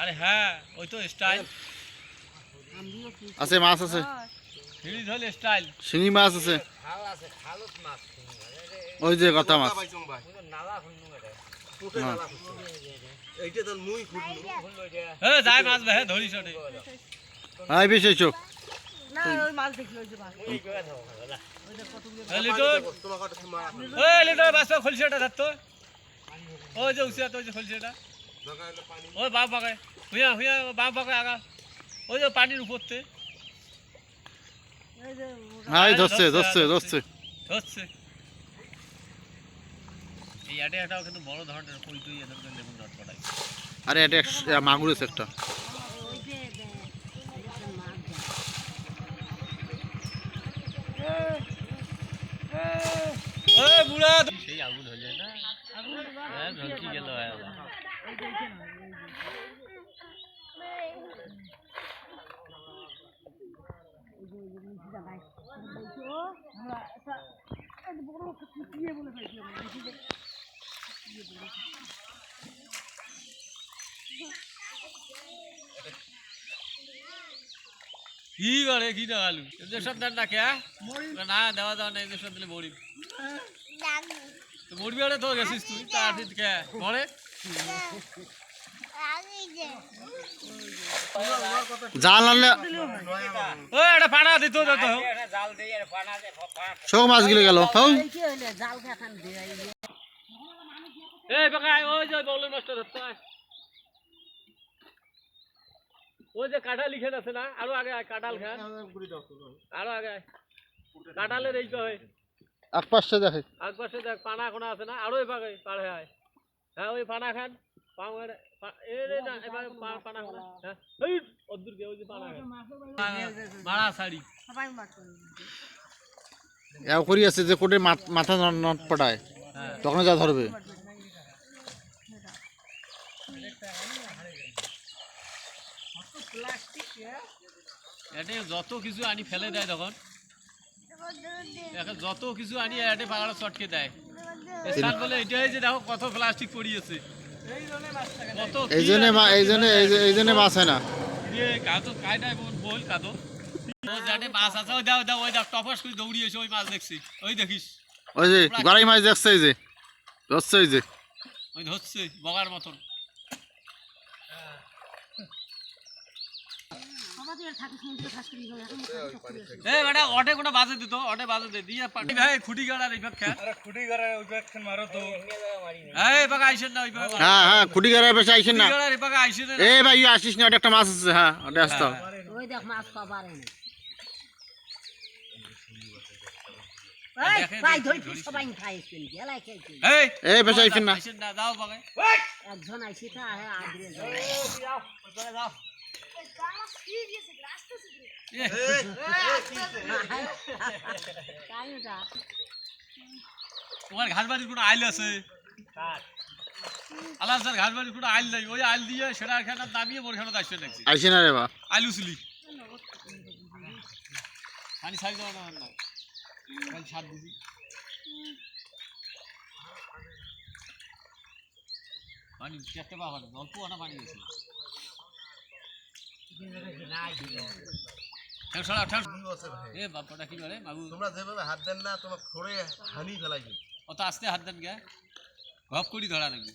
আরে হ্যাঁ ওই তো স্টাইল আছে, মাছ আছে, হিড়ি ধরলে স্টাইল শিঙি মাছ আছে, ওই যে কথা মাছ। যায় মাছ ভাই ধরিস ওটা হ্যাঁ বেশি চোখ লিটার বাস খলছে ওটা ধরতো ওই যে উচিত ওই যে খলছে ওটা ওই বাপ পাকায় হুইয়া হুইয়া বাপ পাকায় আগা ওই যে পানির উপরতে হ্যাঁ ধরছে ধরছে ধরছে ধরছে এই আটাটাও কিন্তু বড় ধরনের কই তুই এদের লেবু নট পড়াই। আরে এটা মাগুর আছে একটা। বুড়া সেই আগুন হয়ে যায় না হ্যাঁ ঝলকি গেল কি করে কি না আলু ইঞ্জেকশন দেন না কে না দেওয়া দেওয়া না ইঞ্জেকশন দিলে মরি মরবি আরে তো গেছিস তুই তার দিন কে ঘরে জাল আনলে ওই একটা পানা দিত তো সব মাছ গিলে গেল। এই বাকাই ওই যে বলের মাছটা ধরতে হয় ওই যে কাঁঠাল লিখে আছে না আরো আগে কাঁঠাল খান আরো আগে কাঁঠালের এই কয় এক পাশে দেখে এক পাশে দেখ পানা কোনা আছে না আরো এভাবে পাড়ে হয় হ্যাঁ ওই পানা খান পাওয়ার এ রে না এভাবে পানা খান হ্যাঁ ওই অদূর কে ওই যে পানা খান মারা শাড়ি এও করি আছে যে কোটে মাথা নট পড়ায় তখন যা ধরবে। এটা যত কিছু আনি ফেলে দেয় তখন যত কিছু আনি এটা পাহাড় চটকে দেয় স্থান বলে এটাই যে দেখো কত প্লাস্টিক পড়িয়েছে এই জন্য মাছ হয় না কাদো কায়দায় বল কাদো জানে মাছ আছে ওই দাও দাও ওই দাও টপাস করে দৌড়িয়েছে ওই মাছ দেখছি ওই দেখিস ওই যে গড়াই মাছ দেখছে এই যে ধরছে এই যে ওই ধরছে বগার মতন বেটা অটে কোনো বাজে দিত অটে বাজে দে দিয়ে পাটি ভাই খুঁটি গাড়ার এই পক্ষে আরে খুঁটি গাড়ার ওই পক্ষে মারো তো এই বাগা আইছেন না ওই বাগা হ্যাঁ হ্যাঁ খুঁটি গাড়ার বেশি আইছেন না গাড়ার এই বাগা আইছেন না এই ভাই আসিস না ওটা একটা মাছ আছে হ্যাঁ ওটা আসতো ওই দেখ মাছ পারে না এই ভাই ধরি সবাই খাইছেন গেলাই খাইছেন এই বেশি আইছেন না আইছেন না দাও বাগা একজন আইছে তা আদরে যাও ওখানে যাও তোমার ঘাস বাড়ির কোনো আইল আছে আল্লাহ স্যার ঘাস বাড়ির কোনো আইল নাই ওই আইল দিয়ে সেটা এখানে নামিয়ে মোর এখানে আসছে দেখছি আইছে না রে বা আইলু ছিলি পানি ছাড়ি দেওয়া না না পানি ছাড় দিবি পানি চেষ্টা পাওয়া না অল্প আনা পানি গেছে হাত দেন না তোমার খড়ে হানি ফেলাইছে অত আস্তে হাত দেন গে ঘপ করি ধরা দেখবি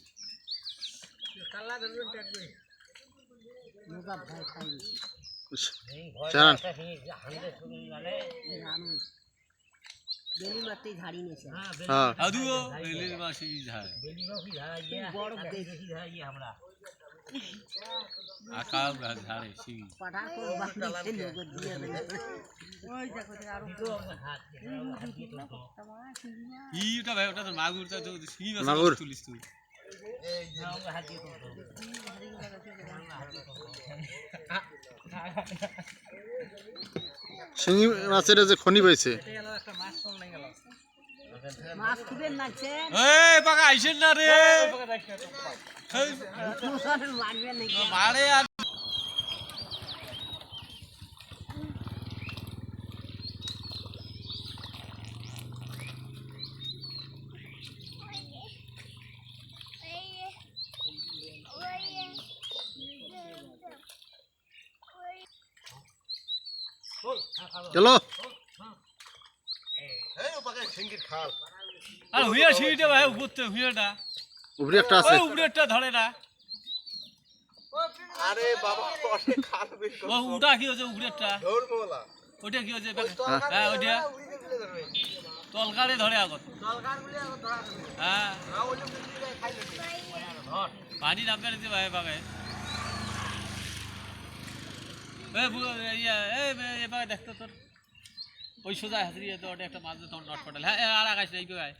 মাগুর তুলিস তুই শিঙি মাছের যে খনি পাইছে মাছ খুবেন নাছে এই পাকা আইছেন না রে মারবেন নাকি মারে আর চলো আর হুইয়া সিঁড়িটা ভাই উপরতে হুইয়াটা উপরে একটা আছে ওই উপরেরটা ধরে না আরে বাবা অনেক খাল বেশি ও উটা কি হচ্ছে উপরেরটা ধর্মওয়ালা ওইটা কি হচ্ছে হ্যাঁ ওইটা তলকারে ধরে আগত হ্যাঁ পানি নামবে নিতে ভাই পাবে এবার দেখতো তোর ওই সোজা হাতড়িয়ে তো ওটা একটা মাছ তখন নট পটাল হ্যাঁ আর আকাশ এই গায়ে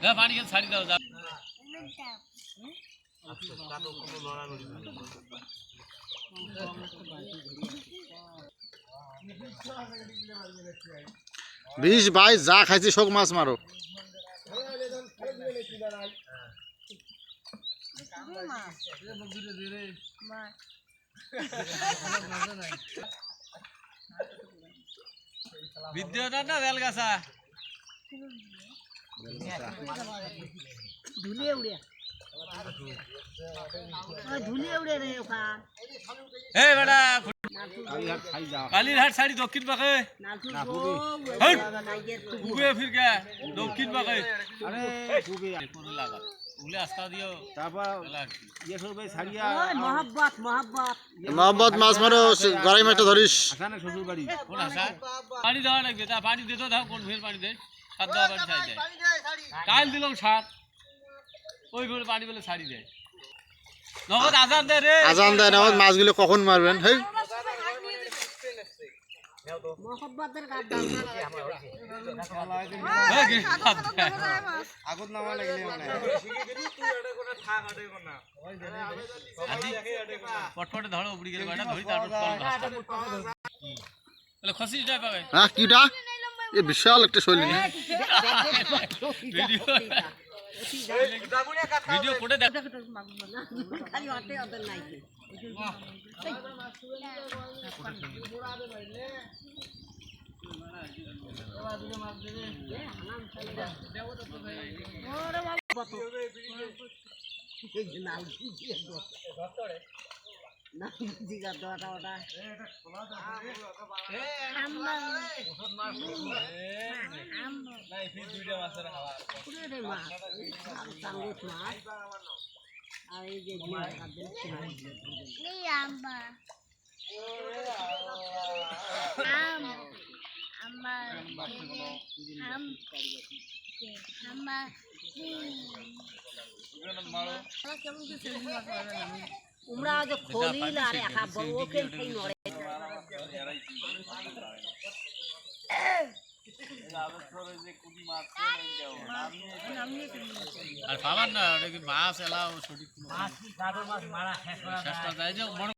হ্যাঁ পানি খেয়ে ছাড়ি দাও যা বিশ বাইশ যা খাইছি সব মাছ মারো বিদ্যুৎ না বেলগাছা ধুলিয়ে উড়ে ধুলিয়ে উড়ে রে ওখান এই বেটা কালীরহাট সাইড দক্ষিণ পাকে উবে ফির কে দক্ষিণ পাকে আরে উবে কোন লাগা উলে আস্তা দিও তারপর ইয়ে সবে ছাড়িয়া মোহাব্বত মোহাব্বত মোহাম্মদ মাছ মারো গড়াই মাছটা ধরিস আসানে শ্বশুর বাড়ি কোন আসা পানি দেওয়া লাগবে তা পানি দিতে দাও কোন ফের পানি দে সাত দেওয়া পানি চাই দেয় কাল দিলাম সাত ওই করে পানি বলে ছাড়ি দেয় নগদ আজান দে রে আজান দেয় না মাছগুলো কখন মারবেন হেই মোহাব্বতের গাদ্দার আগুন নামা লাগলে মানে পটপটে ধরো উপরি করে বাড়া ধরি তারপর বলে খসিস না পাবে হ্যাঁ কিটা এ বিশাল একটা শৈলী ভিডিও ভিডিও করে দেখ খালি অটে ওদের নাই আর এই যে উমরা যে খলিল আর একা বড় ওকে খাই নড়ে আর পাবার না ওটা কি মাছ এলাও সঠিক মাছ মারা শেষ করা যায় যে